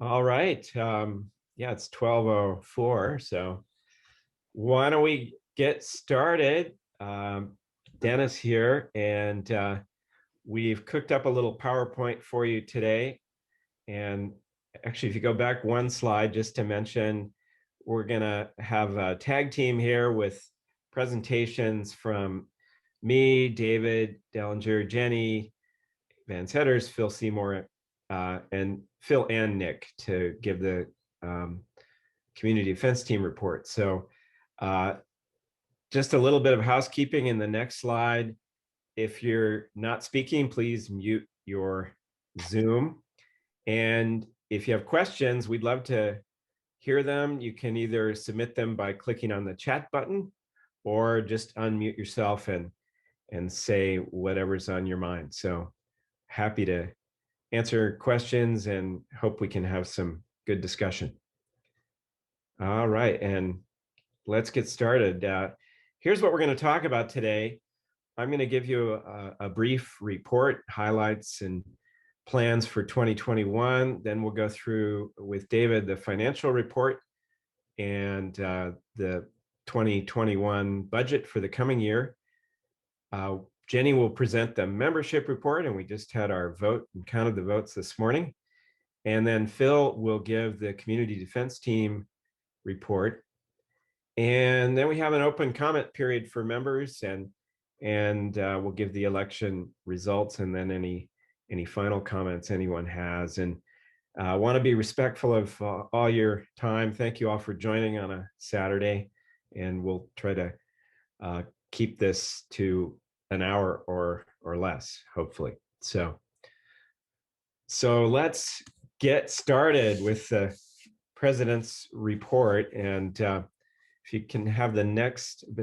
All right. Yeah, it's 12:04. So why don't we get started? Dennis here, and we've cooked up a little PowerPoint for you today. And actually, if you go back one slide, just to mention, we're going to have a tag team here with presentations from me, David Dellinger, Jenny Van Setters, Phil Seymour, and Phil and Nick to give the um, community defense team report. So uh, just a little bit of housekeeping in the next slide. If you're not speaking, please mute your Zoom. And if you have questions, we'd love to hear them. You can either submit them by clicking on the chat button or just unmute yourself and say whatever's on your mind. So happy to answer questions and hope we can have some good discussion. All right, and let's get started. Here's what we're going to talk about today. I'm going to give you a brief report, highlights and plans for 2021. Then we'll go through with David the financial report and the 2021 budget for the coming year. Jenny will present the membership report, and we just had our vote and counted the votes this morning. And then Phil will give the community defense team report. And then we have an open comment period for members, and we'll give the election results and then any final comments anyone has. And I want to be respectful of all your time. Thank you all for joining on a Saturday, and we'll try to keep this to an hour or less, hopefully. So let's get started with the president's report. And if you can have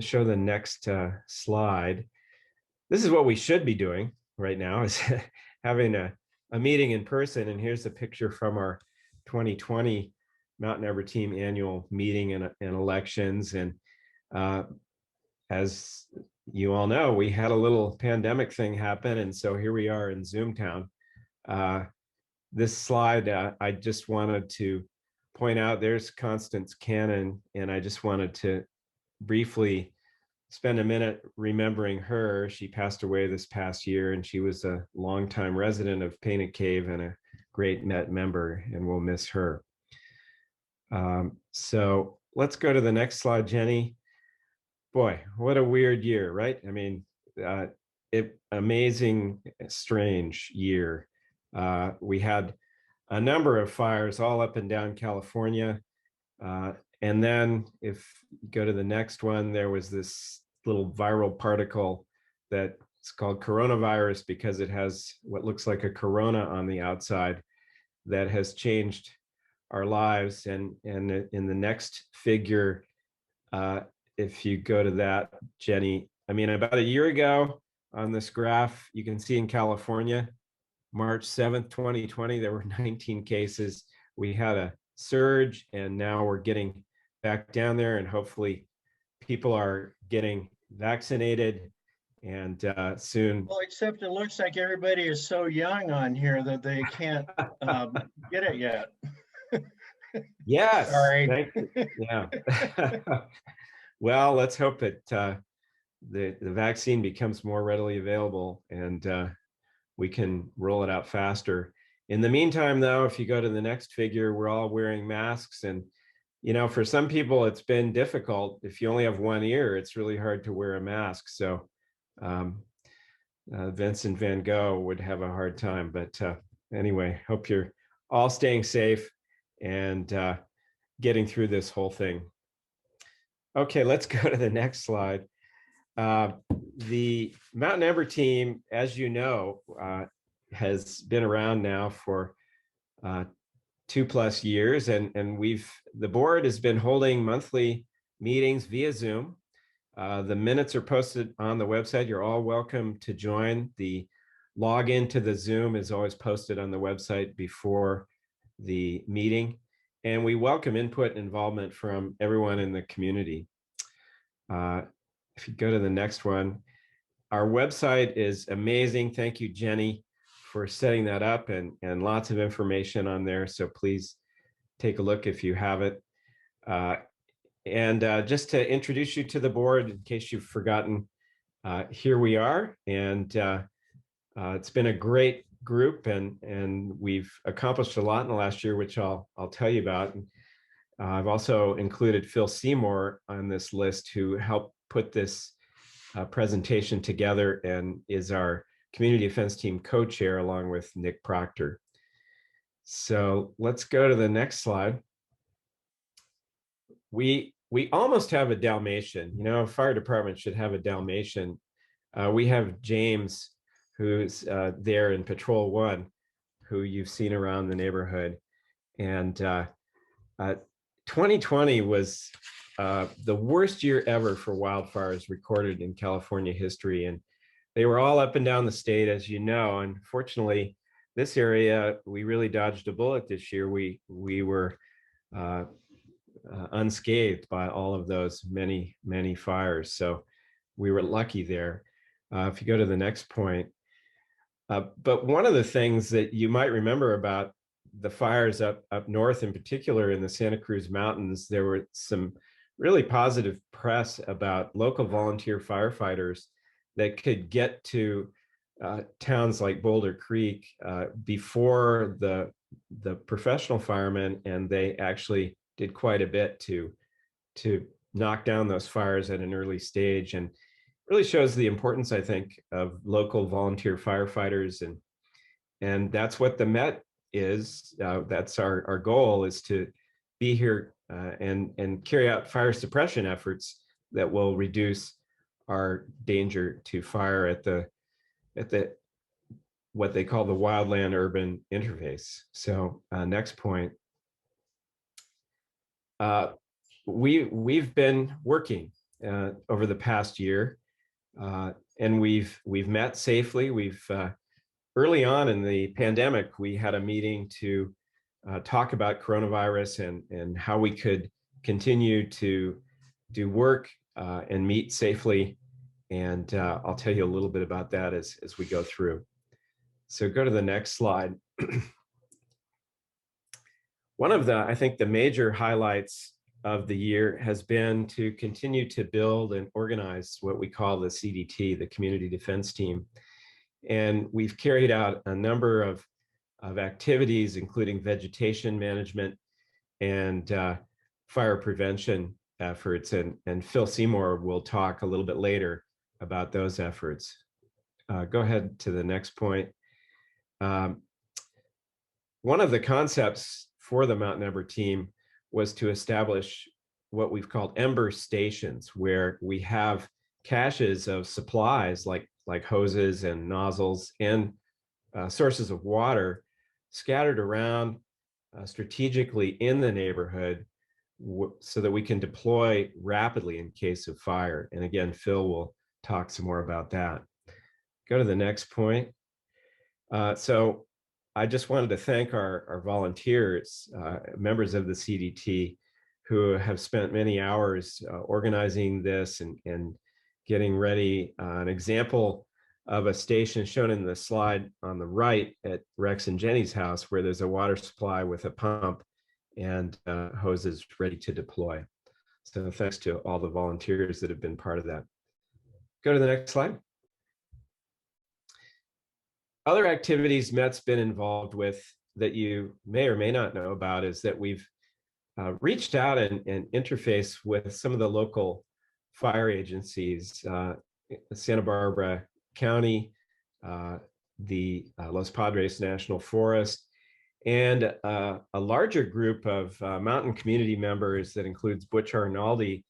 show the next slide. This is what we should be doing right now, is having a meeting in person. And here's a picture from our 2020 Mountain Ember team annual meeting and elections. And as you all know, we had a little pandemic thing happen. And so here we are in Zoomtown. This slide, I just wanted to point out, there's Constance Cannon, and I just wanted to briefly spend a minute remembering her. She passed away this past year, and she was a longtime resident of Painted Cave and a great Met member, and we'll miss her. So let's go to the next slide, Jenny. Boy, what a weird year, right? I mean, amazing, strange year. We had a number of fires all up and down California. And then if you go to the next one, there was this little viral particle that's called coronavirus because it has what looks like a corona on the outside that has changed our lives. And in the next figure, if you go to that, Jenny, I mean, about a year ago on this graph, you can see in California, March 7th, 2020, there were 19 cases. We had a surge, and now we're getting back down there, and hopefully people are getting vaccinated and soon. Well, except it looks like everybody is so young on here that they can't get it yet. Yes. Sorry. Yeah. Well, let's hope that the vaccine becomes more readily available and we can roll it out faster. In the meantime, though, if you go to the next figure, we're all wearing masks. And, you know, for some people, it's been difficult. If you only have one ear, it's really hard to wear a mask. So Vincent van Gogh would have a hard time. But anyway, hope you're all staying safe and getting through this whole thing. Okay, let's go to the next slide. The Mountain Ember team, as you know, has been around now for 2+ years, and the board has been holding monthly meetings via Zoom. The minutes are posted on the website. You're all welcome to join. The login to the Zoom is always posted on the website before the meeting, and we welcome input and involvement from everyone in the community. If you go to the next one, our website is amazing. Thank you, Jenny, for setting that up, and lots of information on there. So please take a look if you haven't. And just to introduce you to the board, in case you've forgotten, here we are. And it's been a great group, and we've accomplished a lot in the last year, which I'll tell you about. And, I've also included Phil Seymour on this list, who helped put this presentation together and is our community defense team co-chair along with Nick Proctor. So let's go to the next slide. We almost have a Dalmatian. You know, a fire department should have a Dalmatian. We have James, who's there in Patrol 1, who you've seen around the neighborhood. And 2020 was the worst year ever for wildfires recorded in California history. And they were all up and down the state, as you know. Unfortunately, this area, we really dodged a bullet this year. We were unscathed by all of those many fires. So we were lucky there. If you go to the next point. But one of the things that you might remember about the fires up north, in particular in the Santa Cruz Mountains, there were some really positive press about local volunteer firefighters that could get to towns like Boulder Creek before the professional firemen, and they actually did quite a bit to knock down those fires at an early stage, and really shows the importance, I think, of local volunteer firefighters, and that's what the Met is. That's our goal, is to be here and carry out fire suppression efforts that will reduce our danger to fire at the what they call the wildland urban interface. So next point. We've been working over the past year, and we've met safely. We've early on in the pandemic, we had a meeting to talk about coronavirus and how we could continue to do work and meet safely. And I'll tell you a little bit about that as we go through. So go to the next slide. One of the, I think, the major highlights of the year has been to continue to build and organize what we call the CDT, the Community Defense Team. And we've carried out a number of activities, including vegetation management and fire prevention efforts. And Phil Seymour will talk a little bit later about those efforts. Go ahead to the next point. One of the concepts for the Mountain Ember team was to establish what we've called Ember stations, where we have caches of supplies like hoses and nozzles and sources of water scattered around strategically in the neighborhood so that we can deploy rapidly in case of fire. And again, Phil will talk some more about that. Go to the next point. So I just wanted to thank our volunteers, members of the CDT, who have spent many hours organizing this and getting ready. An example of a station shown in the slide on the right at Rex and Jenny's house, where there's a water supply with a pump and hoses ready to deploy. So thanks to all the volunteers that have been part of that. Go to the next slide. Other activities Met's been involved with that you may or may not know about is that we've reached out and interfaced with some of the local fire agencies, Santa Barbara County, the Los Padres National Forest, and a larger group of mountain community members that includes Butch Arnaldi,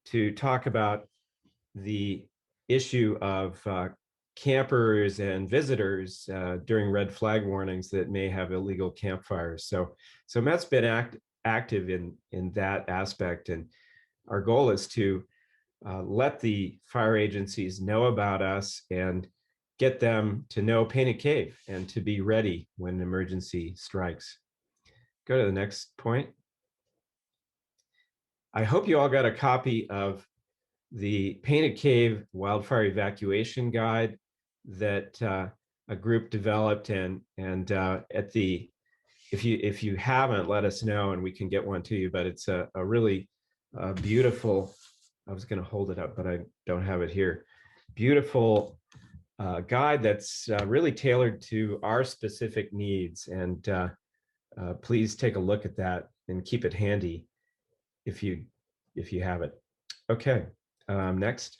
to talk about the issue of campers and visitors during red flag warnings that may have illegal campfires. So Met's been active in that aspect, and our goal is to let the fire agencies know about us and get them to know Painted Cave and to be ready when an emergency strikes. Go to the next point. I hope you all got a copy of the Painted Cave Wildfire Evacuation Guide that a group developed, and at the if you haven't, let us know and we can get one to you. But it's a really beautiful. I was going to hold it up, but I don't have it here. Beautiful guide that's really tailored to our specific needs. And please take a look at that and keep it handy if you have it. Okay, next.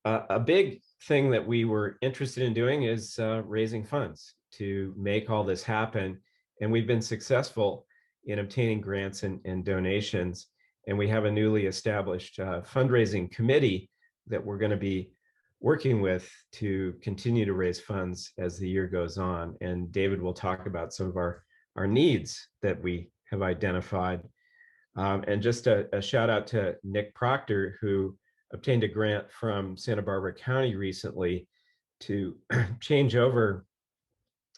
A big thing that we were interested in doing is raising funds to make all this happen. And we've been successful in obtaining grants and donations. And we have a newly established fundraising committee that we're going to be working with to continue to raise funds as the year goes on. And David will talk about some of our needs that we have identified. And just a shout out to Nick Proctor, who obtained a grant from Santa Barbara County recently to change over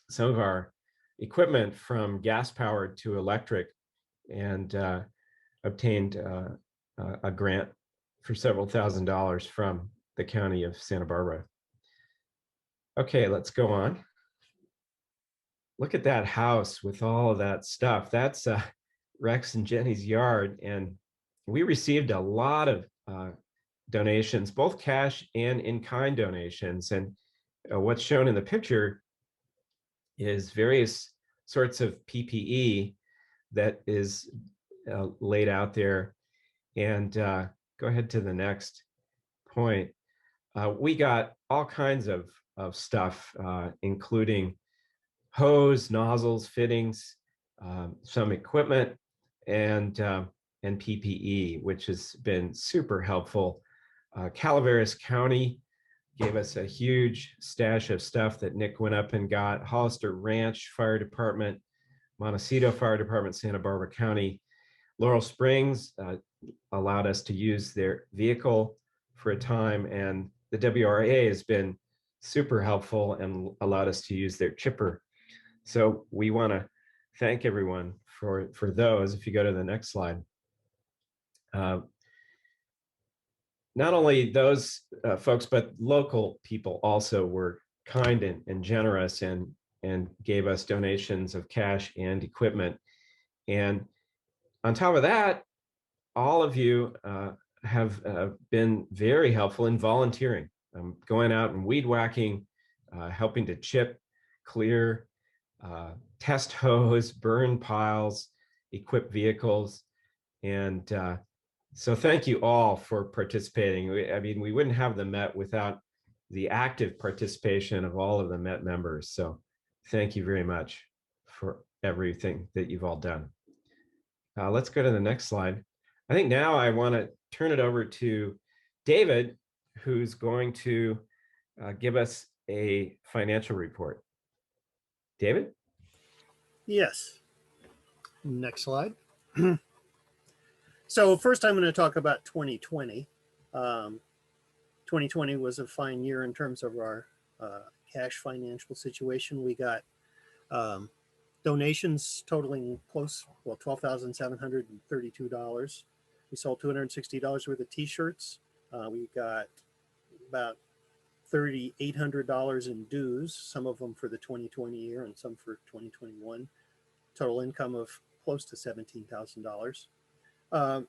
some of our equipment from gas powered to electric, and obtained a grant for several $1,000s from the county of Santa Barbara. Okay, let's go on. Look at that house with all of that stuff. That's Rex and Jenny's yard, and we received a lot of donations, both cash and in-kind donations. And what's shown in the picture is various sorts of PPE that is laid out there. And go ahead to the next point. We got all kinds of stuff, including hose, nozzles, fittings, some equipment, and PPE, which has been super helpful. Calaveras County gave us a huge stash of stuff that Nick went up and got. Hollister Ranch Fire Department, Montecito Fire Department, Santa Barbara County. Laurel Springs allowed us to use their vehicle for a time, and the WRA has been super helpful and allowed us to use their chipper. So we want to thank everyone for those. If you go to the next slide. Not only those folks, but local people also were kind and generous and gave us donations of cash and equipment. And on top of that, all of you have been very helpful in volunteering, going out and weed whacking, helping to chip, clear, test hose, burn piles, equip vehicles. And so thank you all for participating. I mean, we wouldn't have the Met without the active participation of all of the Met members. So thank you very much for everything that you've all done. Let's go to the next slide. I think now I want to turn it over to David, who's going to give us a financial report. David? Yes. Next slide. So first I'm going to talk about 2020. 2020 was a fine year in terms of our cash financial situation. We got donations totaling close, well, $12,732. We sold $260 worth of t-shirts. We got about $3,800 in dues, some of them for the 2020 year and some for 2021. Total income of close to $17,000. On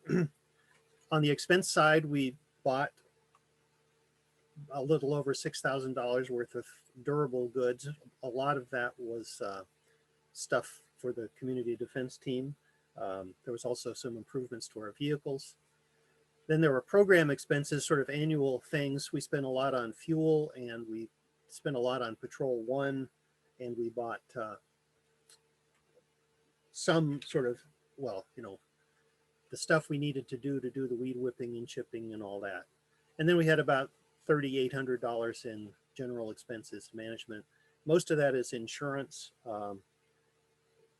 the expense side, we bought a little over $6,000 worth of durable goods. A lot of that was stuff for the community defense team. There was also some improvements to our vehicles. Then there were program expenses, sort of annual things. We spent a lot on fuel, and we spent a lot on Patrol 1, and we bought some sort of, well, you know, the stuff we needed to do the weed whipping and chipping and all that. And then we had about $3,800 in general expenses management. Most of that is insurance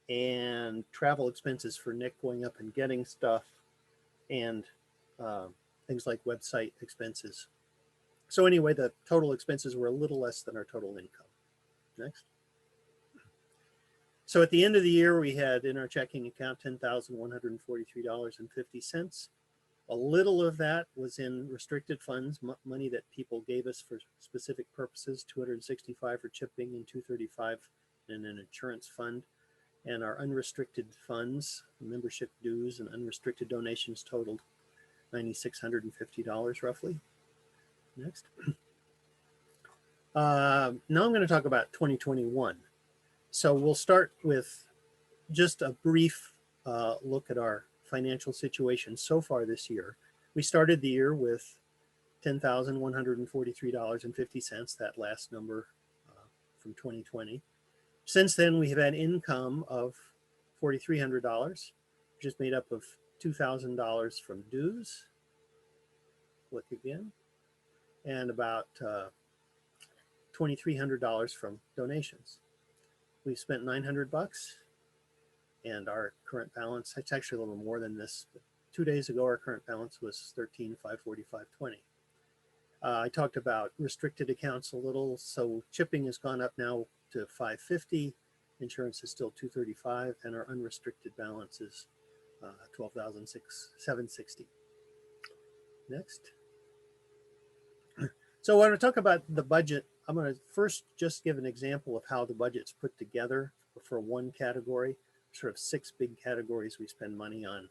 and travel expenses for Nick going up and getting stuff, and things like website expenses. So anyway, the total expenses were a little less than our total income. Next. So at the end of the year, we had in our checking account $10,143.50. A little of that was in restricted funds, money that people gave us for specific purposes, $265 for chipping and $235 and an insurance fund. And our unrestricted funds, membership dues and unrestricted donations totaled $9,650 roughly. Next. Now I'm going to talk about 2021. So we'll start with just a brief look at our financial situation so far this year. We started the year with $10,143.50, that last number from 2020. Since then, we have had income of $4,300, which is made up of $2,000 from dues. Look again. And about $2,300 from donations. We've spent $900, and our current balance, it's actually a little more than this. 2 days ago, our current balance was $13,545.20. I talked about restricted accounts a little. So chipping has gone up now to $550. Insurance is still $235, and our unrestricted balance is $12,760. Next. So when I talk about the budget, I'm going to first just give an example of how the budget's put together for one category, sort of 6 big categories we spend money on.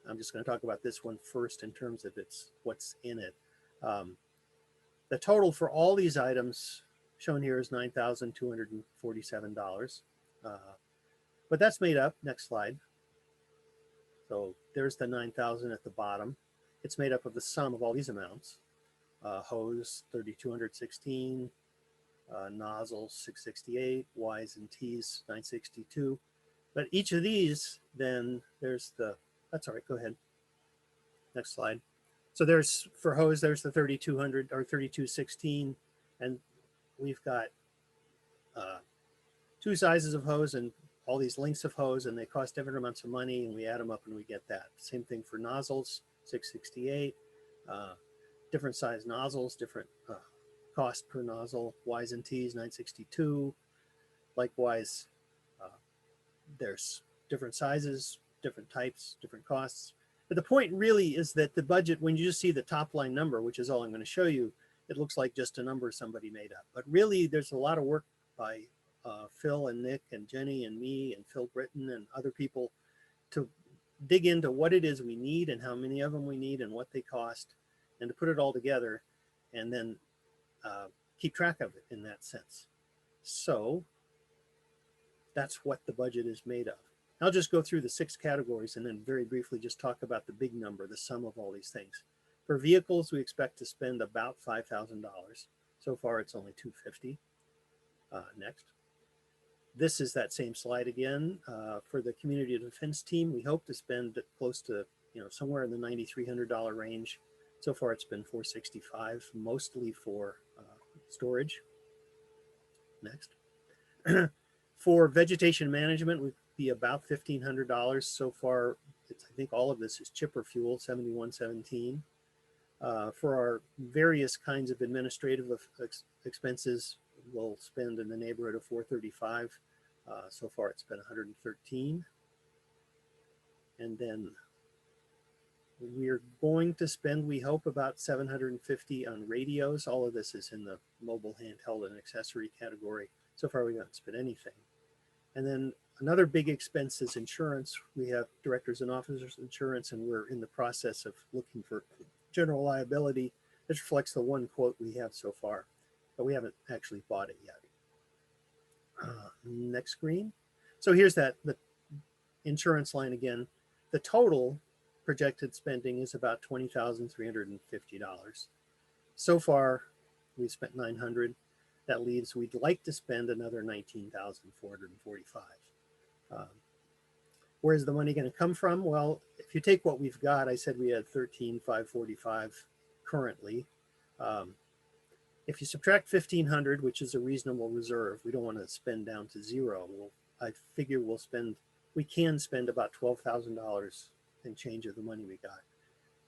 I'm just going to talk about this one first in terms of what's in it. The total for all these items shown here is $9,247. But that's made up, next slide. So there's the 9,000 at the bottom. It's made up of the sum of all these amounts. Hose, 3,216, nozzles, 668, Ys and Ts, 962. But each of these, then there's that's all right, go ahead. Next slide. So there's, for hose, there's the 3,200 or 3,216, and we've got 2 sizes of hose and all these lengths of hose, and they cost different amounts of money, and we add them up and we get that. Same thing for nozzles, 668, different size nozzles, different cost per nozzle, Ys and Ts, 962. Likewise, there's different sizes, different types, different costs. But the point really is that the budget, when you just see the top line number, which is all I'm going to show you, it looks like just a number somebody made up. But really, there's a lot of work by Phil and Nick and Jenny and me and Phil Britton and other people to dig into what it is we need and how many of them we need and what they cost, and to put it all together and then keep track of it in that sense. So that's what the budget is made of. I'll just go through the 6 categories and then very briefly just talk about the big number, the sum of all these things. For vehicles, we expect to spend about $5,000. So far, it's only $250. Next. This is that same slide again. For the community defense team, we hope to spend close to, somewhere in the $9,300 range. So far, it's been $465, mostly for storage. Next. For vegetation management, we'd be about $1,500. So far, I think all of this is chipper fuel, $71.17. For our various kinds of administrative expenses, we'll spend in the neighborhood of $435. So far, it's been $113. And then we're going to spend, we hope, about $750 on radios. All of this is in the mobile, handheld, and accessory category. So far, we haven't spent anything. And then another big expense is insurance. We have directors and officers insurance, and we're in the process of looking for general liability. This reflects the one quote we have so far, but we haven't actually bought it yet. Next screen. So here's the insurance line again. The total projected spending is about $20,350. So far, we've spent $900. That leaves, we'd like to spend another $19,445. Where's the money going to come from? Well, if you take what we've got, I said we had $13,545 currently. If you subtract $1,500, which is a reasonable reserve, we don't want to spend down to zero. I figure we can spend about $12,000 and change of the money we got.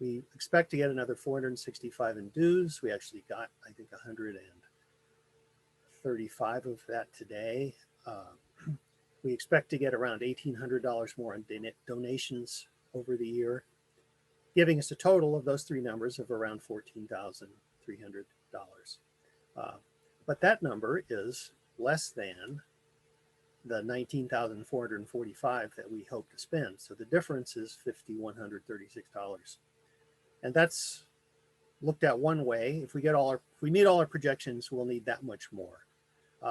We expect to get another $465 in dues. We actually got, I think, $135 of that today. We expect to get around $1,800 more in donations over the year, giving us a total of those 3 numbers of around $14,300. But that number is less than the 19,445 that we hope to spend. So the difference is $5,136. And that's looked at one way. If we meet all our projections, we'll need that much more.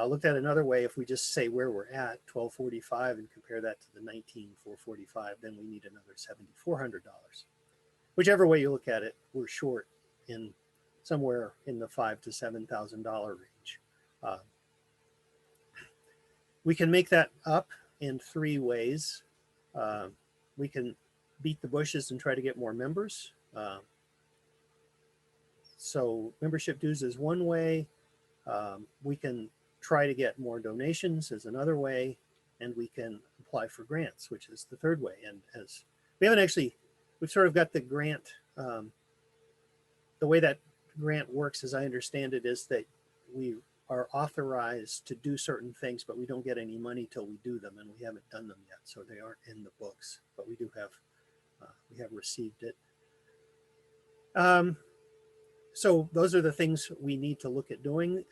Looked at another way, if we just say where we're at, 1245, and compare that to the 19,445, then we need another $7,400. Whichever way you look at it, we're short in somewhere in the $5,000 to $7,000 range. We can make that up in three ways. We can beat the bushes and try to get more members. So membership dues is one way. We can try to get more donations is another way, and we can apply for grants, which is the third way. And as we haven't actually, we've sort of got the grant. The way that grant works, as I understand it, is that we are authorized to do certain things, but we don't get any money till we do them, and we haven't done them yet, so they aren't in the books. But we do have, we have received it. So those are the things we need to look at doing.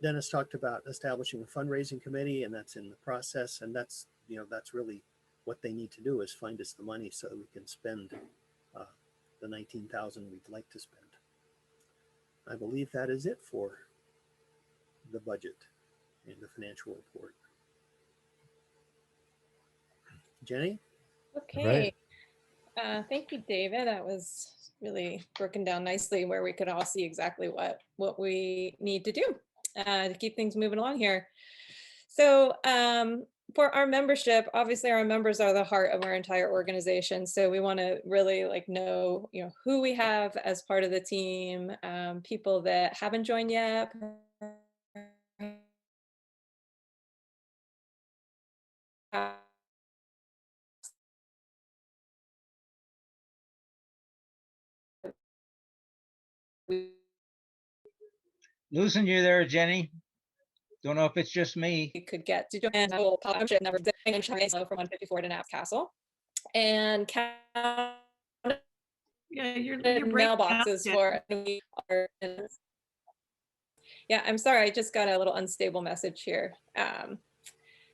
Dennis talked about establishing a fundraising committee, and that's in the process. And that's, you know, that's really what they need to do, is find us the money so that we can spend the 19,000 we'd like to spend. I believe that is it for the budget and the financial report. Jenny? Okay. Thank you, David. That was really broken down nicely, where we could all see exactly what we need to do to keep things moving along here. So for our membership, obviously our members are the heart of our entire organization. So we want to really know, who we have as part of the team, people that haven't joined yet. Losing you there, Jenny. Don't know if it's just me. You could get to join a whole membership number from 154 to Knapp Castle, and count Your mailboxes for our. Yeah, I'm sorry, I just got a little unstable message here.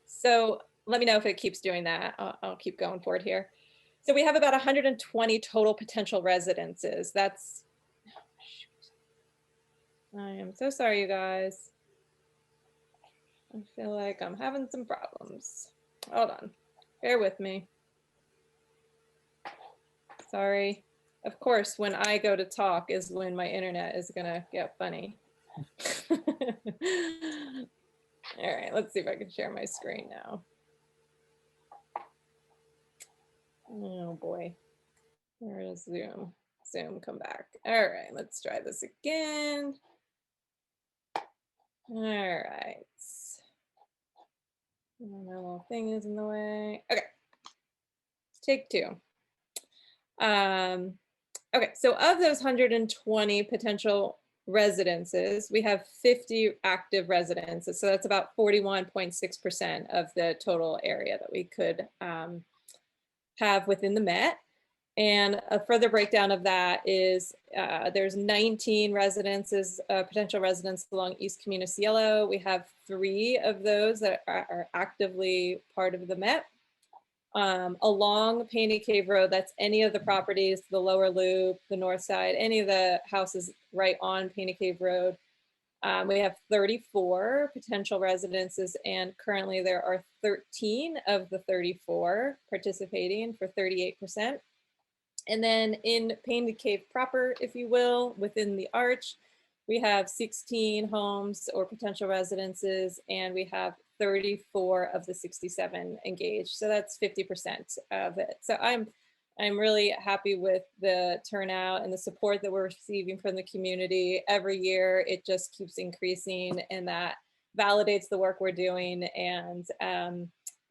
So let me know if it keeps doing that. I'll keep going forward here. So we have about 120 total potential residences. That's, I am so sorry, you guys. I feel like I'm having some problems. Hold on, bear with me. Sorry. Of course, when I go to talk is when my internet is gonna get funny. All right, let's see if I can share my screen now. Oh boy, where is Zoom? Zoom, come back. All right, let's try this again. All right. My little thing is in the way. Okay, take two. Okay, so of those 120 potential residences, we have 50 active residences. So that's about 41.6% of the total area that we could have within the Met. And a further breakdown of that is there's 19 residences, potential residents along East Camino Cielo. We have 3 of those that are actively part of the Met. Along Painted Cave Road, that's any of the properties, the lower loop, the north side, any of the houses right on Painted Cave Road. We have 34 potential residences, and currently there are 13 of the 34 participating for 38%. And then in Painted Cave proper, if you will, within the arch, we have 16 homes or potential residences, and we have 34 of the 67 engaged. So that's 50% of it. So I'm really happy with the turnout and the support that we're receiving from the community. Every year, it just keeps increasing, and that validates the work we're doing, and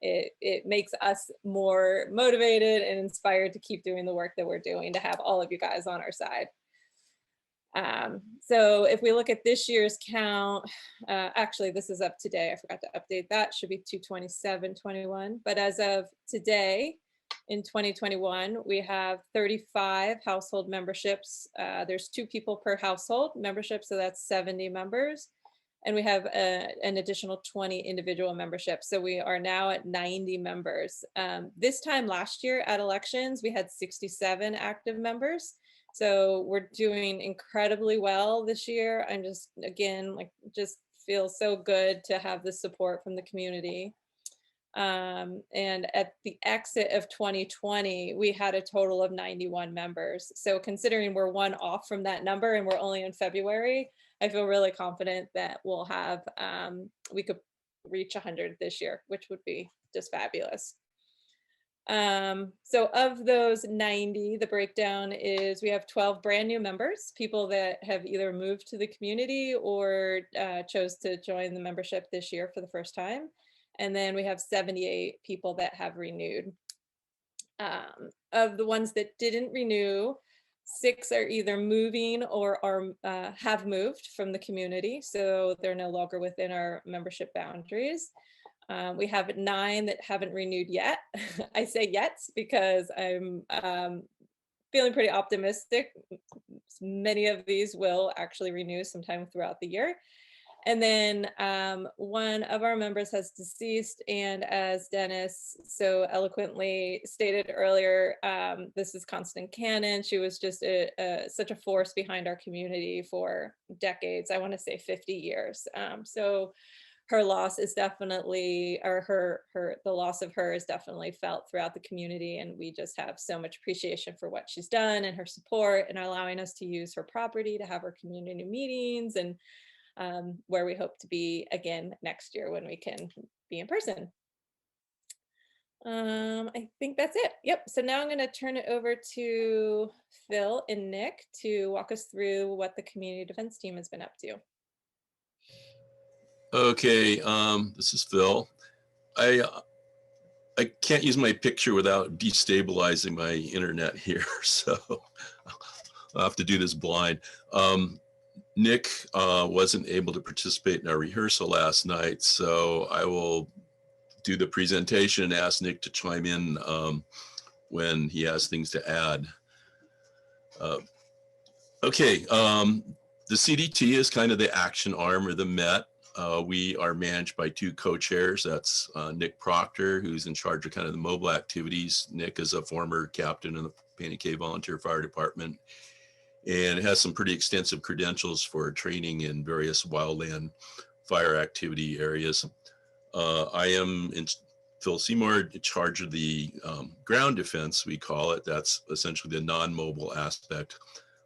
it makes us more motivated and inspired to keep doing the work that we're doing, to have all of you guys on our side. So if we look at this year's count, actually this is up today, I forgot to update that, should be 227-21, but as of today in 2021, we have 35 household memberships. There's 2 people per household membership, so that's 70 members. And we have an additional 20 individual memberships. So we are now at 90 members. This time last year at elections, we had 67 active members. So we're doing incredibly well this year. I'm just, again, like, just feel so good to have the support from the community. And at the exit of 2020, we had a total of 91 members. So considering we're one off from that number and we're only in February, I feel really confident that we'll have, we could reach 100 this year, which would be just fabulous. So of those 90, the breakdown is we have 12 brand new members, people that have either moved to the community or chose to join the membership this year for the first time. And then we have 78 people that have renewed. Of the ones that didn't renew, 6 are either moving or are have moved from the community, so they're no longer within our membership boundaries. We have 9 that haven't renewed yet. I say yet because I'm feeling pretty optimistic. Many of these will actually renew sometime throughout the year. And then one of our members has deceased, and as Dennis so eloquently stated earlier, this is Constant Cannon. She was just such a force behind our community for decades. I want to say 50 years. So her loss is definitely, or the loss of her is definitely felt throughout the community, and we just have so much appreciation for what she's done and her support and allowing us to use her property to have our community meetings, and where we hope to be again next year when we can be in person. I think that's it. Yep. So now I'm going to turn it over to Phil and Nick to walk us through what the community defense team has been up to. Okay, this is Phil. I can't use my picture without destabilizing my internet here, so I'll have to do this blind. Nick wasn't able to participate in our rehearsal last night, so I will do the presentation and ask Nick to chime in when he has things to add. Okay, the CDT is kind of the action arm of the Met. We are managed by 2 co-chairs. That's Nick Proctor, who's in charge of kind of the mobile activities. Nick is a former captain in the Painted Cave Volunteer Fire Department, and it has some pretty extensive credentials for training in various wildland fire activity areas. I am Phil Seymour, in charge of the ground defense, we call it. That's essentially the non-mobile aspect.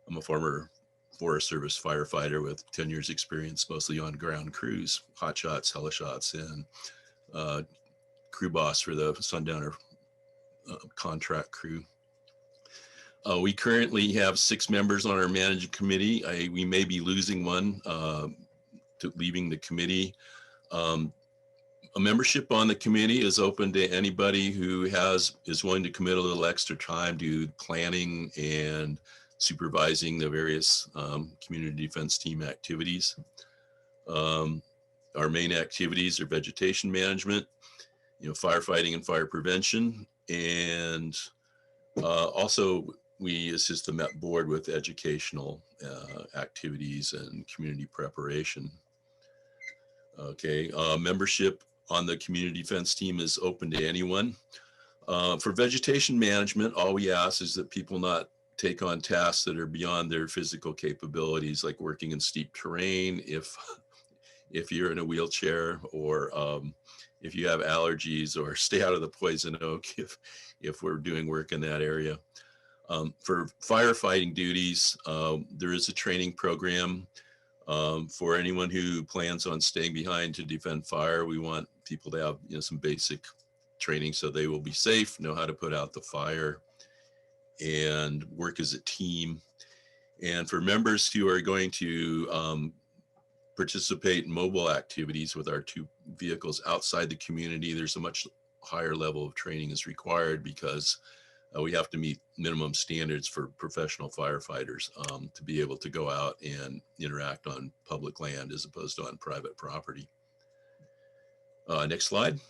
I'm a former Forest Service firefighter with 10 years experience, mostly on ground crews, hot shots, helishots, and crew boss for the Sundowner contract crew. We currently have 6 members on our managing committee. We may be losing one to leaving the committee. A membership on the committee is open to anybody who is willing to commit a little extra time to planning and supervising the various community defense team activities. Our main activities are vegetation management, firefighting and fire prevention, and also we assist the Met board with educational activities and community preparation. Okay, membership on the community defense team is open to anyone. For vegetation management, all we ask is that people not take on tasks that are beyond their physical capabilities, like working in steep terrain if you're in a wheelchair, or if you have allergies, or stay out of the poison oak if we're doing work in that area. For firefighting duties, there is a training program for anyone who plans on staying behind to defend fire. We want people to have some basic training so they will be safe, know how to put out the fire, and work as a team. And for members who are going to participate in mobile activities with our 2 vehicles outside the community, there's a much higher level of training is required, because we have to meet minimum standards for professional firefighters to be able to go out and interact on public land as opposed to on private property. Next slide.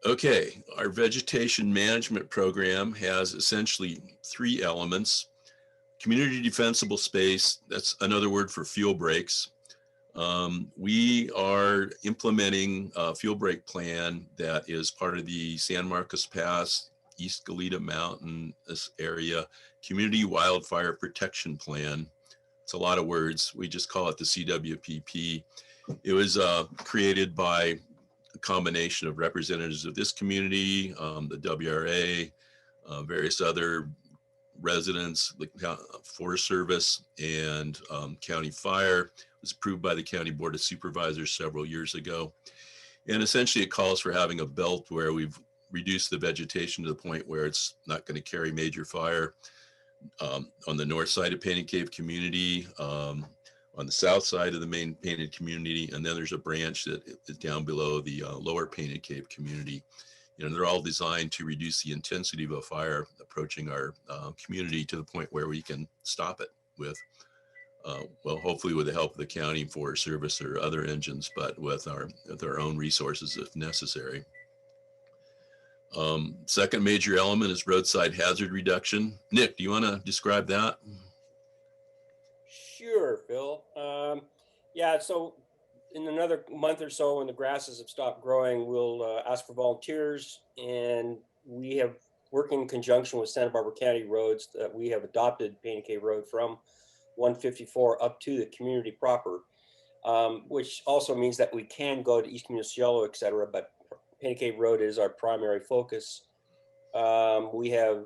Okay, our vegetation management program has essentially 3 elements. community defensible space, that's another word for fuel breaks. We are implementing a fuel break plan that is part of the San Marcos Pass, East Goleta Mountain, this area, Community Wildfire Protection Plan. It's a lot of words. We just call it the CWPP. It was created by a combination of representatives of this community, the WRA, various other residents, the Forest Service, and County Fire. It was approved by the County Board of Supervisors several years ago. And essentially it calls for having a belt where we've reduced the vegetation to the point where it's not going to carry major fire. On the north side of Painted Cave community, on the south side of the main Painted community, and then there's a branch that is down below the lower Painted Cave community. You know, they're all designed to reduce the intensity of a fire approaching our community to the point where we can stop it with, well, hopefully with the help of the County Forest Service or other engines, but with our own resources if necessary. Second major element is roadside hazard reduction. Nick, do you want to describe that? Sure, Phil. Yeah, so in another month or so, when the grasses have stopped growing, we'll ask for volunteers, and we have working in conjunction with Santa Barbara County Roads that we have adopted Painted Cave Road from 154 up to the community proper, which also means that we can go to East Municipal, et cetera, but Painted Cave Road is our primary focus. We have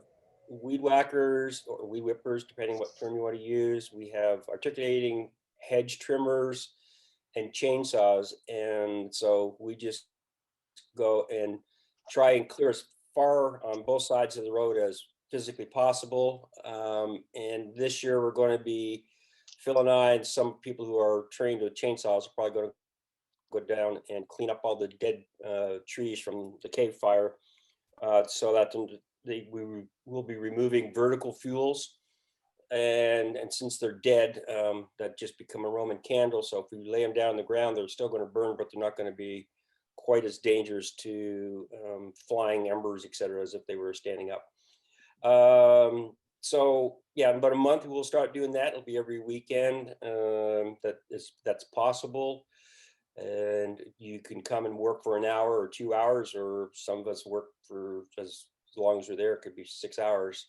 weed whackers or weed whippers, depending what term you want to use. We have articulating hedge trimmers and chainsaws. And so we just go and try and clear as far on both sides of the road as physically possible. And this year we're going to be, Phil and I and some people who are trained with chainsaws are probably going to go down and clean up all the dead trees from the cave fire, so that we will be removing vertical fuels, and since they're dead, that just become a Roman candle. So if we lay them down on the ground, they're still going to burn, but they're not going to be quite as dangerous to flying embers, etc., as if they were standing up. So yeah, in about a month we'll start doing that. It'll be every weekend that's possible. And you can come and work for an hour or 2 hours, or some of us work for as long as we're there. It could be 6 hours.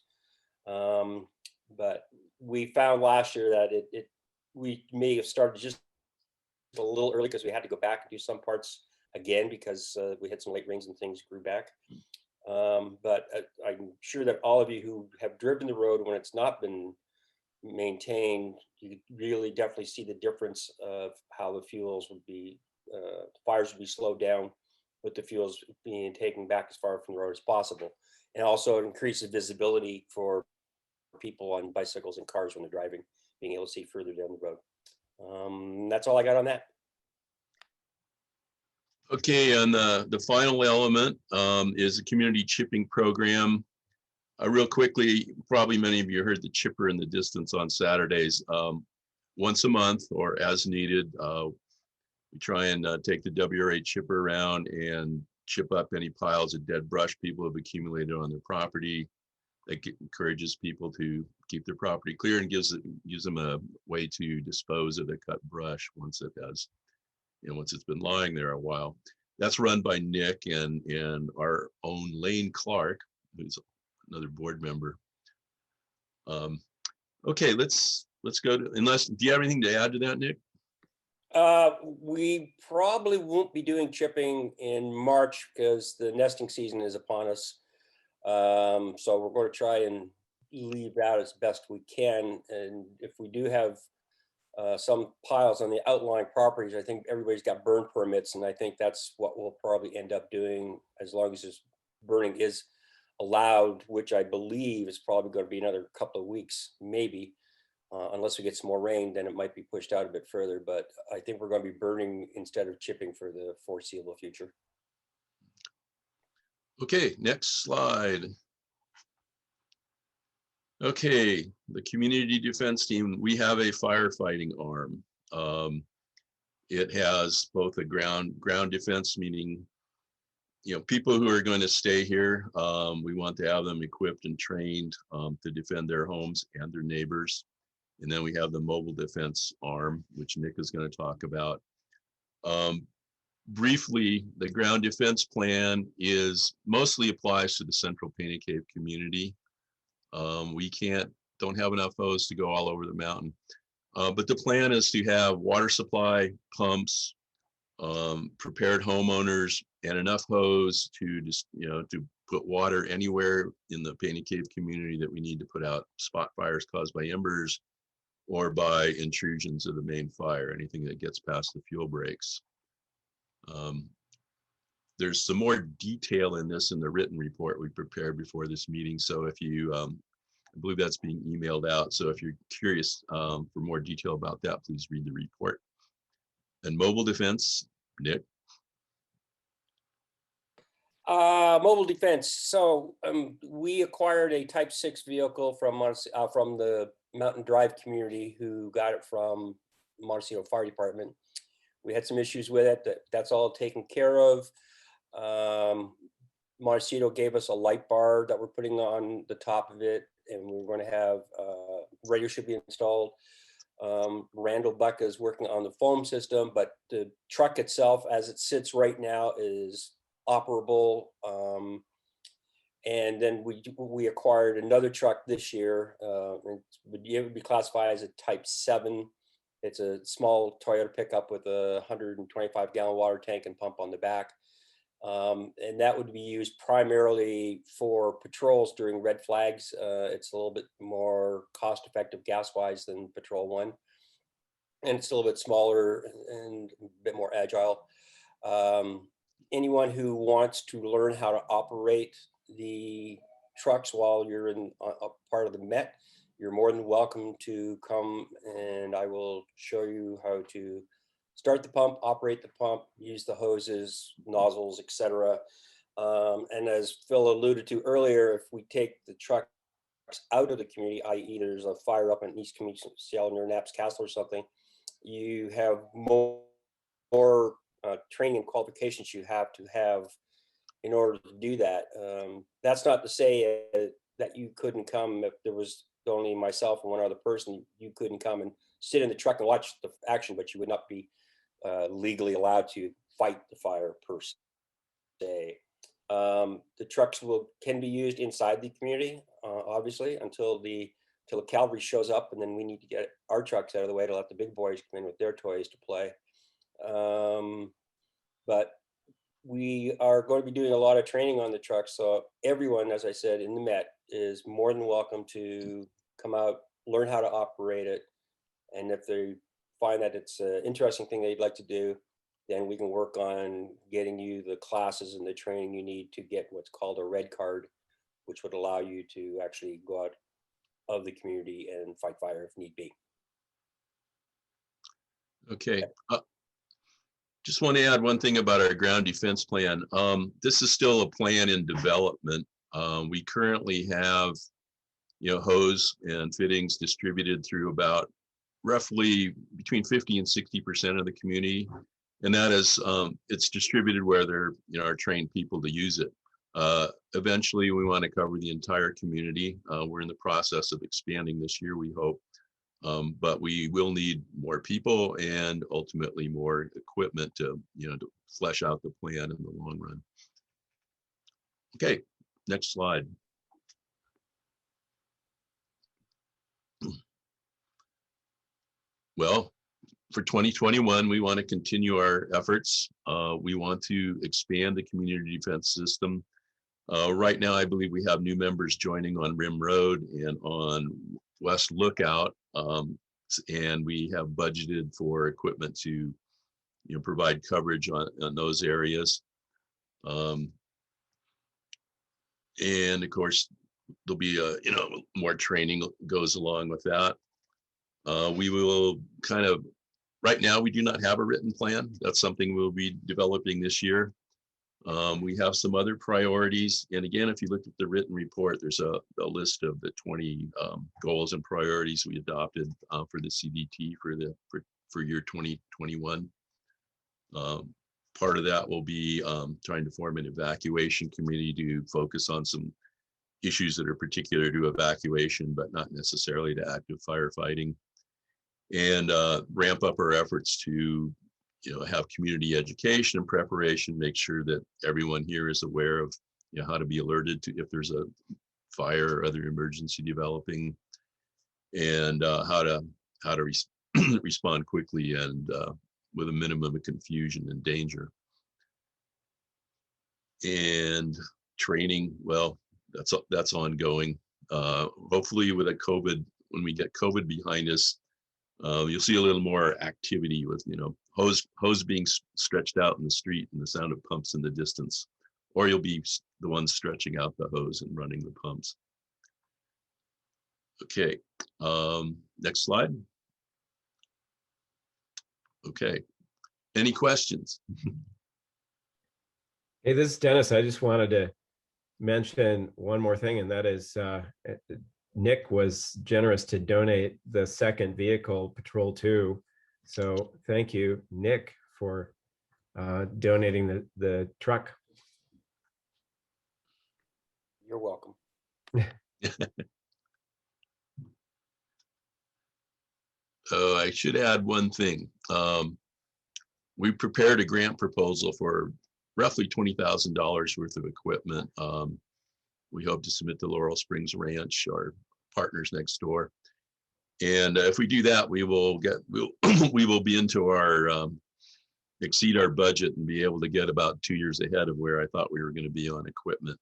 But we found last year that we may have started just a little early because we had to go back and do some parts again because we had some late rains and things grew back. But I'm sure that all of you who have driven the road when it's not been maintained, you really definitely see the difference of how the fuels would be, fires would be slowed down with the fuels being taken back as far from the road as possible. And also it increases visibility for people on bicycles and cars when they're driving, being able to see further down the road. That's all I got on that. Okay, and the final element is the community chipping program. Real quickly, probably many of you heard the chipper in the distance on Saturdays. Once a month or as needed, we try and take the WRA chipper around and chip up any piles of dead brush people have accumulated on their property. That encourages people to keep their property clear and gives them a way to dispose of the cut brush once it has, once it's been lying there a while. That's run by Nick and our own Lane Clark, who's another board member. Okay, let's go to, do you have anything to add to that, Nick? We probably won't be doing chipping in March because the nesting season is upon us. So we're going to try and leave that as best we can. And if we do have some piles on the outlying properties, I think everybody's got burn permits, and I think that's what we'll probably end up doing as long as this burning is allowed, which I believe is probably going to be another couple of weeks, maybe, unless we get some more rain, then it might be pushed out a bit further. But I think we're going to be burning instead of chipping for the foreseeable future. Okay, next slide. Okay, the community defense team, we have a firefighting arm. It has both a ground defense, meaning people who are going to stay here, we want to have them equipped and trained to defend their homes and their neighbors. And then we have the mobile defense arm, which Nick is going to talk about. Briefly, the ground defense plan mostly applies to the Central Painted Cave community. We don't have enough hose to go all over the mountain. But the plan is to have water supply, pumps, prepared homeowners, and enough hose to to put water anywhere in the Painted Cave community that we need to put out spot fires caused by embers or by intrusions of the main fire, anything that gets past the fuel breaks. There's some more detail in this in the written report we prepared before this meeting. So if you, I believe that's being emailed out. So if you're curious for more detail about that, please read the report. And mobile defense, Nick. Mobile defense. So we acquired a Type 6 vehicle from the Mountain Drive community, who got it from Montecito Fire Department. We had some issues with it. That's all taken care of. Montecito gave us a light bar that we're putting on the top of it, and we're going to have radio should be installed. Randall Buck is working on the foam system, but the truck itself, as it sits right now, is operable. And then we acquired another truck this year. It would be classified as a Type 7. It's a small Toyota pickup with a 125-gallon water tank and pump on the back. And that would be used primarily for patrols during red flags. It's a little bit more cost-effective gas-wise than Patrol 1. And it's a little bit smaller and a bit more agile. Anyone who wants to learn how to operate the trucks while you're in a part of the Met, you're more than welcome to come, and I will show you how to start the pump, operate the pump, use the hoses, nozzles, etc. And as Phil alluded to earlier, if we take the trucks out of the community, i.e. there's a fire up in East Community Cell near Knapp's Castle or something, you have more training and qualifications you have to have in order to do that. That's not to say that you couldn't come if there was only myself and one other person. You couldn't come and sit in the truck and watch the action, but you would not be legally allowed to fight the fire per se. The trucks can be used inside the community, obviously, until the cavalry shows up, and then we need to get our trucks out of the way to let the big boys come in with their toys to play. But we are going to be doing a lot of training on the truck, so everyone, as I said, in the Met is more than welcome to come out, learn how to operate it, and if they find that it's an interesting thing they'd like to do, then we can work on getting you the classes and the training you need to get what's called a red card, which would allow you to actually go out of the community and fight fire if need be. Okay. Just want to add one thing about our ground defense plan. This is still a plan in development. We currently have, hose and fittings distributed through about roughly between 50 and 60% of the community. And that is, it's distributed where there are trained people to use it. Eventually, we want to cover the entire community. We're in the process of expanding this year, we hope. But we will need more people and ultimately more equipment to flesh out the plan in the long run. Okay, next slide. Well, for 2021, we want to continue our efforts. We want to expand the community defense system. Right now, I believe we have new members joining on Rim Road and on West Lookout, and we have budgeted for equipment to provide coverage on those areas. And of course, there'll be more training goes along with that. We will right now, we do not have a written plan. That's something we'll be developing this year. We have some other priorities. And again, if you look at the written report, there's a list of the 20 goals and priorities we adopted for the CDT for year 2021. part of that will be trying to form an evacuation committee to focus on some issues that are particular to evacuation, but not necessarily to active firefighting, and ramp up our efforts to, have community education and preparation, make sure that everyone here is aware of, how to be alerted to if there's a fire or other emergency developing, and how to respond quickly and with a minimum of confusion and danger. And training, well, that's ongoing. Hopefully with a COVID, when we get COVID behind us, you'll see a little more activity with, hose being stretched out in the street and the sound of pumps in the distance, or you'll be the ones stretching out the hose and running the pumps. Okay, next slide. Okay, any questions? Hey, this is Dennis. I just wanted to mention one more thing, and that is Nick was generous to donate the second vehicle, Patrol 2. So thank you, Nick, for donating the truck. You're welcome. Oh, I should add one thing. We prepared a grant proposal for roughly $20,000 worth of equipment. We hope to submit to Laurel Springs Ranch, our partners next door. And if we do that, we will be into our exceed our budget and be able to get about 2 years ahead of where I thought we were going to be on equipment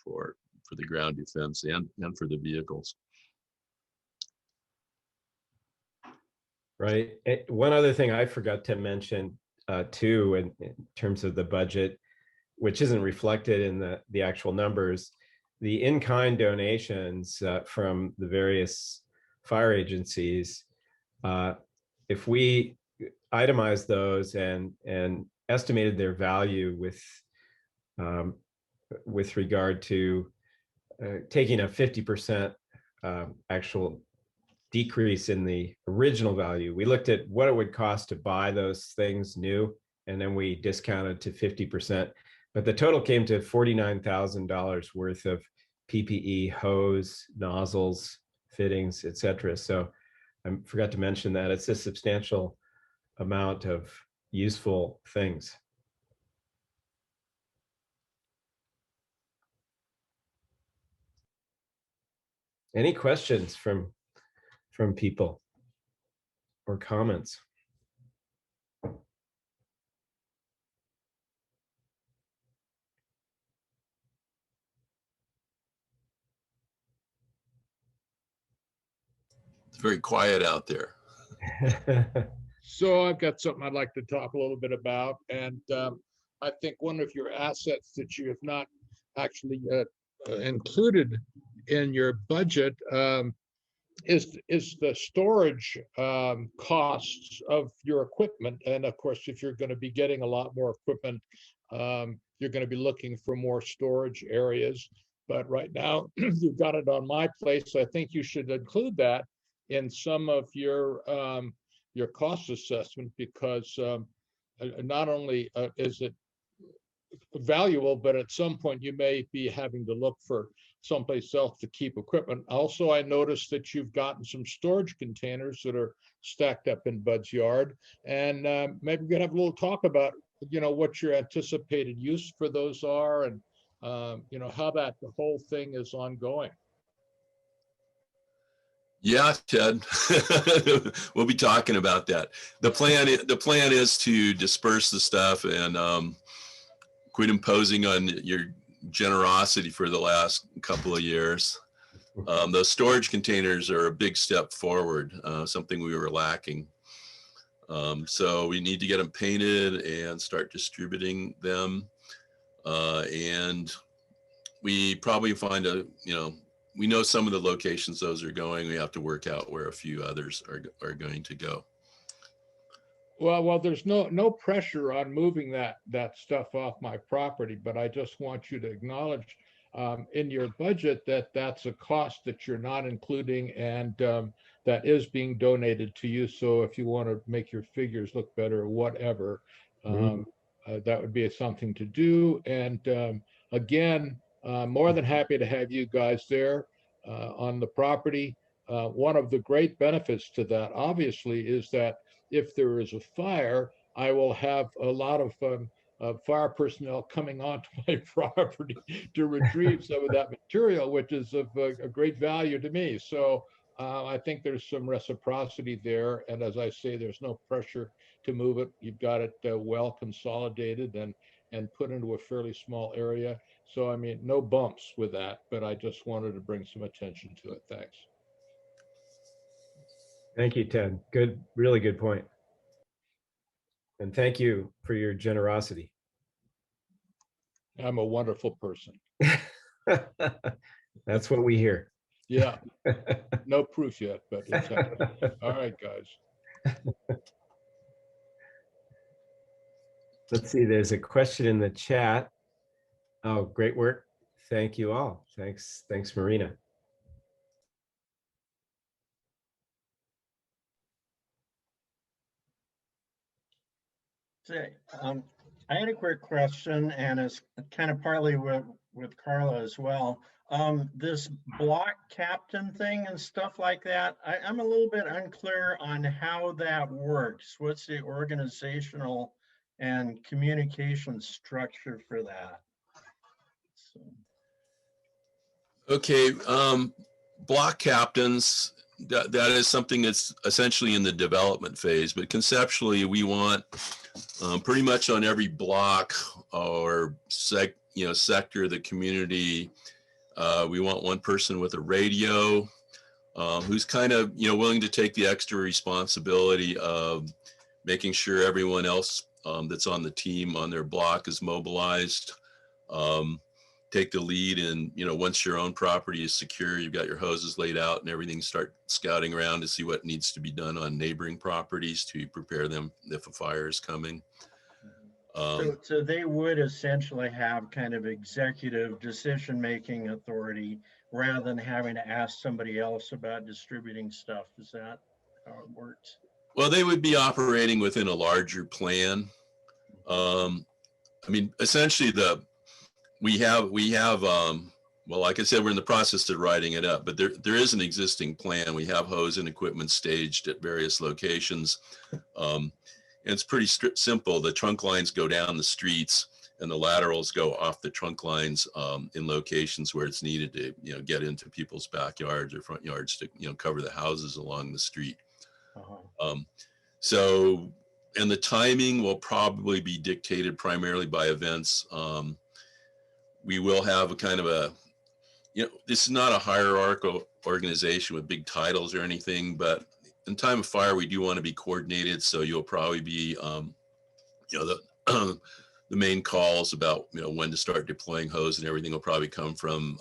for the ground defense and for the vehicles. Right. One other thing I forgot to mention too, in terms of the budget, which isn't reflected in the actual numbers, the in-kind donations from the various fire agencies, if we itemized those and estimated their value with regard to taking a 50% actual decrease in the original value. We looked at what it would cost to buy those things new, and then we discounted to 50%. But the total came to $49,000 worth of PPE, hose, nozzles, fittings, etc. So I forgot to mention that it's a substantial amount of useful things. Any questions from people or comments? It's very quiet out there. So I've got something I'd like to talk a little bit about. And I think one of your assets that you have not actually included in your budget is the storage costs of your equipment. And of course, if you're going to be getting a lot more equipment, you're going to be looking for more storage areas. But right now, you've got it on my plate, so I think you should include that in some of your cost assessment, because not only is it valuable, but at some point you may be having to look for someplace else to keep equipment. Also, I noticed that you've gotten some storage containers that are stacked up in Bud's yard, and maybe we're gonna have a little talk about, what your anticipated use for those are, and how the whole thing is ongoing. Yeah, Ted, we'll be talking about that. The plan is to disperse the stuff and quit imposing on your generosity for the last couple of years. Those storage containers are a big step forward, something we were lacking. So we need to get them painted and start distributing them. And we probably find we know some of the locations those are going. We have to work out where a few others are going to go. Well, there's no pressure on moving that stuff off my property, but I just want you to acknowledge in your budget that that's a cost that you're not including, and that is being donated to you. So if you want to make your figures look better or whatever, that would be something to do. And again, more than happy to have you guys there on the property. One of the great benefits to that, obviously, is that if there is a fire, I will have a lot of fire personnel coming onto my property to retrieve some of that material, which is of a great value to me. So I think there's some reciprocity there. And as I say, there's no pressure to move it. You've got it well consolidated and put into a fairly small area. So, I mean, no bumps with that, but I just wanted to bring some attention to it. Thanks. Thank you, Ted. Good, really good point. And thank you for your generosity. I'm a wonderful person. That's what we hear. Yeah, no proof yet, but it's happening. All right, guys. Let's see, there's a question in the chat. Oh, great work. Thank you all. Thanks, Marina. Say, I had a quick question, and it's kind of partly with Carla as well. This block captain thing and stuff like that, I'm a little bit unclear on how that works. What's the organizational and communication structure for that? So. Okay, block captains, that is something that's essentially in the development phase, but conceptually we want pretty much on every block or sector of the community, we want one person with a radio who's kind of willing to take the extra responsibility of making sure everyone else that's on the team on their block is mobilized. Take the lead, and once your own property is secure, you've got your hoses laid out and everything, start scouting around to see what needs to be done on neighboring properties to prepare them if a fire is coming. So they would essentially have kind of executive decision-making authority rather than having to ask somebody else about distributing stuff. Is that how it works? Well, they would be operating within a larger plan. I mean, essentially we have well, like I said, we're in the process of writing it up, but there is an existing plan. We have hose and equipment staged at various locations. And it's pretty simple. The trunk lines go down the streets and the laterals go off the trunk lines in locations where it's needed to, get into people's backyards or front yards to, cover the houses along the street. So, and the timing will probably be dictated primarily by events. We will have a kind of a, this is not a hierarchical organization with big titles or anything, but in time of fire, we do want to be coordinated. So you'll probably be, the main calls about, when to start deploying hose and everything will probably come from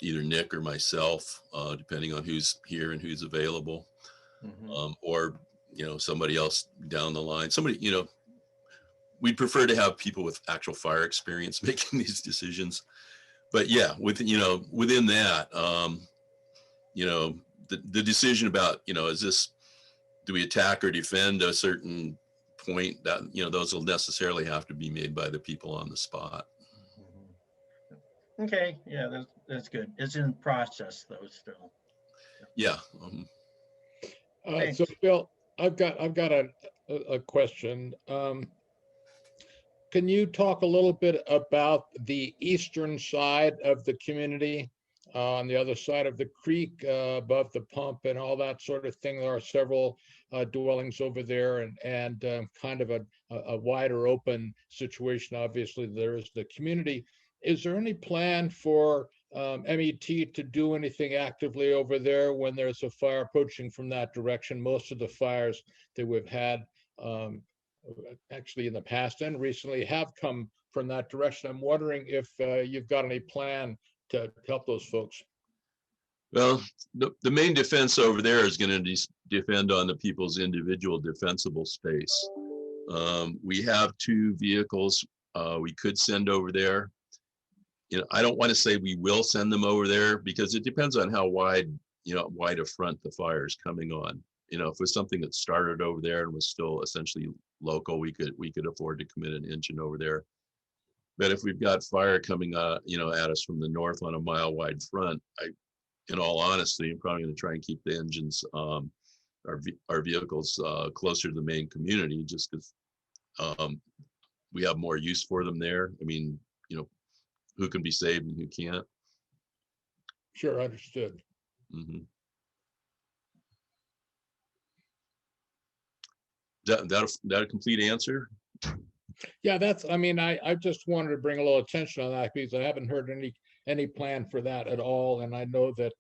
either Nick or myself, depending on who's here and who's available, or, somebody else down the line. Somebody, we'd prefer to have people with actual fire experience making these decisions. But yeah, within that, the decision about, do we attack or defend a certain point, that, those will necessarily have to be made by the people on the spot. Okay, yeah, that's good. It's in process though still. Yeah. So Bill, I've got a question. Can you talk a little bit about the eastern side of the community, on the other side of the creek, above the pump and all that sort of thing? There are several dwellings over there and kind of a wider open situation. Obviously, there is the community. Is there any plan for MET to do anything actively over there when there's a fire approaching from that direction? Most of the fires that we've had actually in the past and recently have come from that direction. I'm wondering if you've got any plan to help those folks. Well, the main defense over there is going to defend on the people's individual defensible space. We have 2 vehicles we could send over there. I don't want to say we will send them over there because it depends on how wide a front the fire is coming on. you know, if it was something that started over there and was still essentially local, we could afford to commit an engine over there. But if we've got fire coming, you know, at us from the north on a mile-wide front, in all honesty, I'm probably going to try and keep the engines, our vehicles, closer to the main community, just because we have more use for them there. I mean, you know, who can be saved and who can't. Sure, understood. Mhm. That a complete answer? Yeah, that's, I mean, I just wanted to bring a little attention on that because I haven't heard any plan for that at all. And I know that,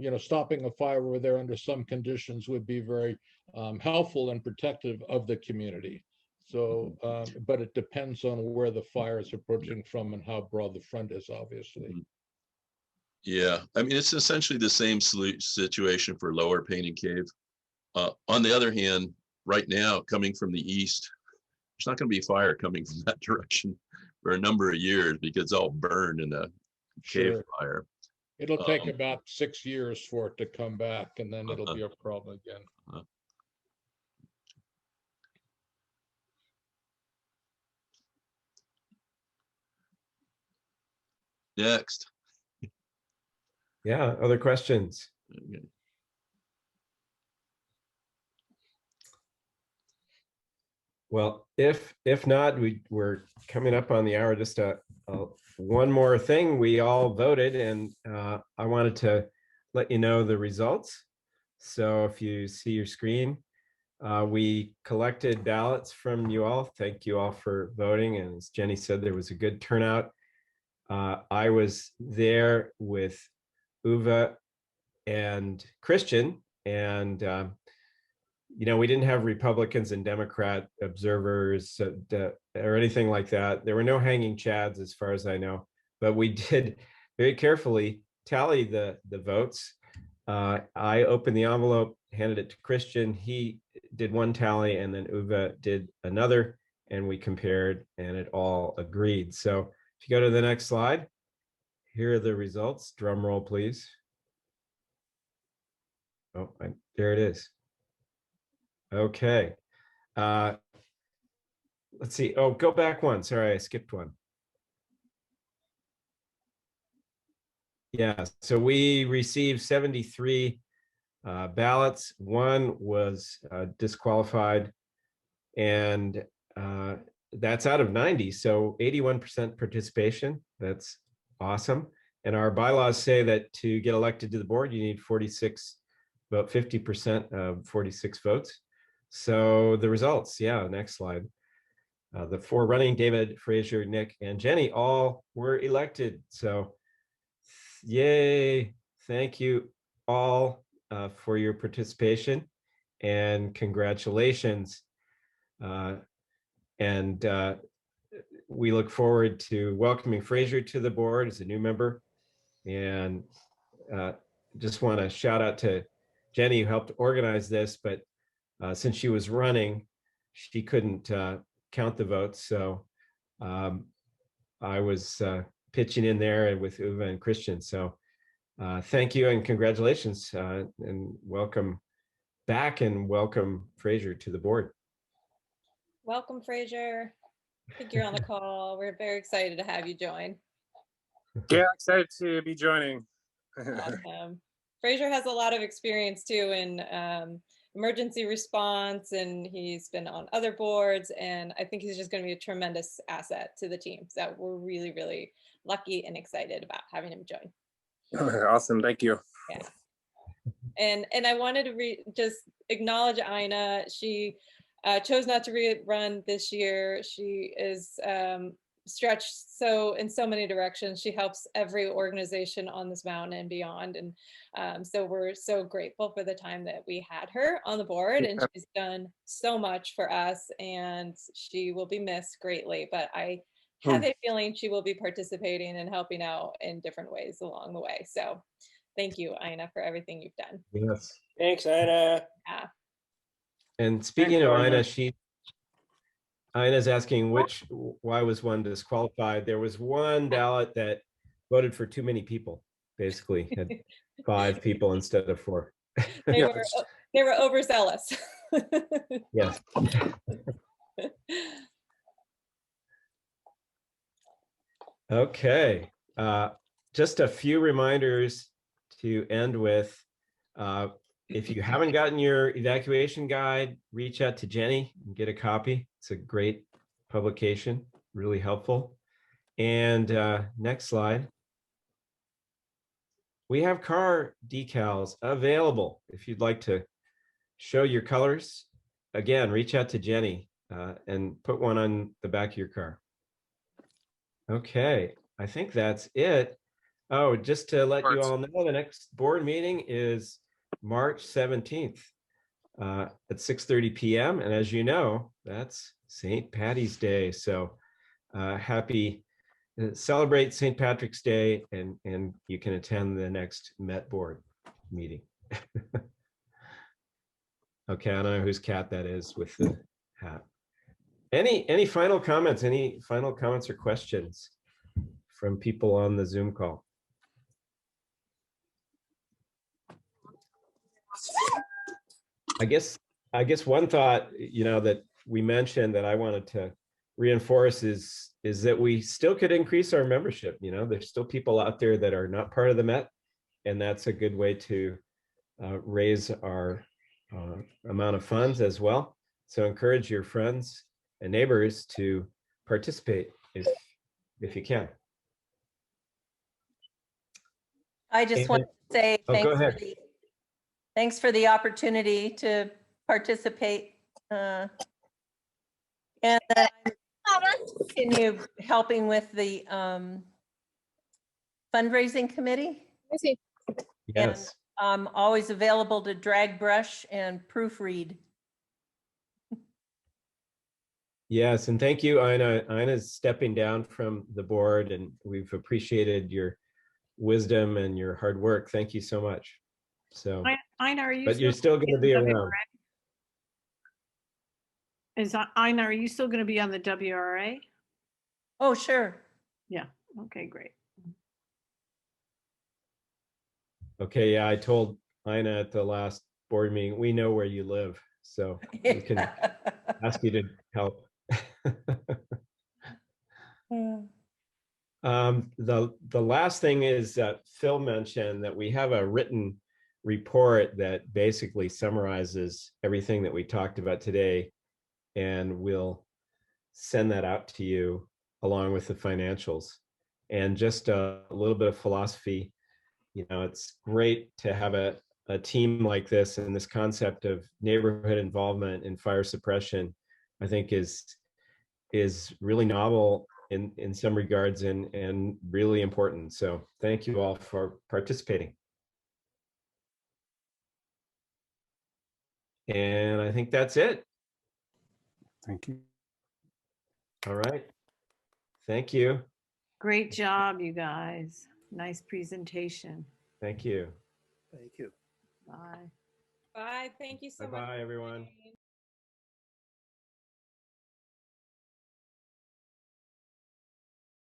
you know, stopping a fire over there under some conditions would be very helpful and protective of the community. So, but it depends on where the fire is approaching from and how broad the front is, obviously. Yeah, I mean, it's essentially the same situation for Lower Painting Cave. On the other hand, right now, coming from the east, there's not going to be fire coming from that direction for a number of years because it's all burned in the cave Sure. fire. It'll take about 6 years for it to come back, and then it'll be a problem again. Next. Yeah, other questions? Okay. Well, if not, we're coming up on the hour. Just one more thing. We all voted, and I wanted to let you know the results. So if you see your screen, we collected ballots from you all. Thank you all for voting. And as Jenny said, there was a good turnout. I was there with Uwe and Christian, and you know, we didn't have Republicans and Democrat observers or anything like that. There were no hanging chads as far as I know, but we did very carefully tally the votes. I opened the envelope, handed it to Christian. He did one tally, and then Uwe did another, and we compared, and it all agreed. So if you go to the next slide, here are the results. Drum roll, please. Oh, there it is. Okay. Let's see. Oh, go back one. Sorry, I skipped one. Yeah, so we received 73 ballots. One was disqualified, and that's out of 90. So 81% participation. That's awesome. And our bylaws say that to get elected to the board, you need 46 vote, 50% of 46 votes. So the results, yeah, next slide. The four running, David, Fraser, Nick, and Jenny, all were elected. So yay, thank you all for your participation, and congratulations. And we look forward to welcoming Fraser to the board as a new member. And just want to shout out to Jenny, who helped organize this, but since she was running, she couldn't count the votes. So I was pitching in there with Uwe and Christian. So thank you and congratulations, and welcome back, and welcome Fraser to the board. Welcome, Fraser. I think you're on the call. We're very excited to have you join. Yeah, excited to be joining. Awesome. Fraser has a lot of experience too in emergency response, and he's been on other boards, and I think he's just going to be a tremendous asset to the team. So we're really, really lucky and excited about having him join. Awesome, thank you. Yeah. And I wanted to just acknowledge Ina. She chose not to run this year. She is stretched in so many directions. She helps every organization on this mountain and beyond. And so we're so grateful for the time that we had her on the board, and she's done so much for us, and she will be missed greatly. But I have a feeling she will be participating and helping out in different ways along the way. So thank you, Ina, for everything you've done. Yes. Thanks, Ina. Yeah. And speaking of Ina, Ina. Ina's asking why was one disqualified? There was one ballot that voted for too many people, basically had 5 people instead of 4. They Yeah, were They were overzealous. Yes. Okay. Just a few reminders to end with. If you haven't gotten your evacuation guide, reach out to Jenny and get a copy. It's a great publication, really helpful. And next slide. We have car decals available if you'd like to show your colors. Again, reach out to Jenny and put one on the back of your car. Okay, I think that's it. Oh, just to let you all know, the next board meeting is March 17th at 6:30 p.m. And as you know, that's St. Patty's Day. So happy, celebrate St. Patrick's Day, and you can attend the next Met board meeting. Okay, I don't know whose cat that is with the hat. Any final comments? Any final comments or questions from people on the Zoom call? I guess one thought, that we mentioned that I wanted to reinforce is that we still could increase our membership. There's still people out there that are not part of the Met, and that's a good way to raise our amount of funds as well. So encourage your friends and neighbors to participate if you can. I just want to say go ahead. thanks for the opportunity to participate. And continue helping with the fundraising committee. Yes. And I'm always available to drag brush and proofread. Yes, and thank you, Ina. Ina's stepping down from the board, and we've appreciated your wisdom and your hard work. Thank you so much. So, Ina, are you? but you're still going to be around. Ina, are you still going to be on the WRA? Oh, sure. Yeah. Okay, great. Okay, yeah, I told Ina at the last board meeting, we know where you live, so we can ask you to help. The last thing is that Phil mentioned that we have a written report that basically summarizes everything that we talked about today, and we'll send that out to you along with the financials. And just a little bit of philosophy, it's great to have a team like this, and this concept of neighborhood involvement in fire suppression, I think is really novel in some regards and really important. So thank you all for participating. And I think that's it. Thank you. All right. Thank you. Great job, you guys. Nice presentation. Thank you. Thank you. Bye. Bye. Thank you so much. Bye-bye, everyone.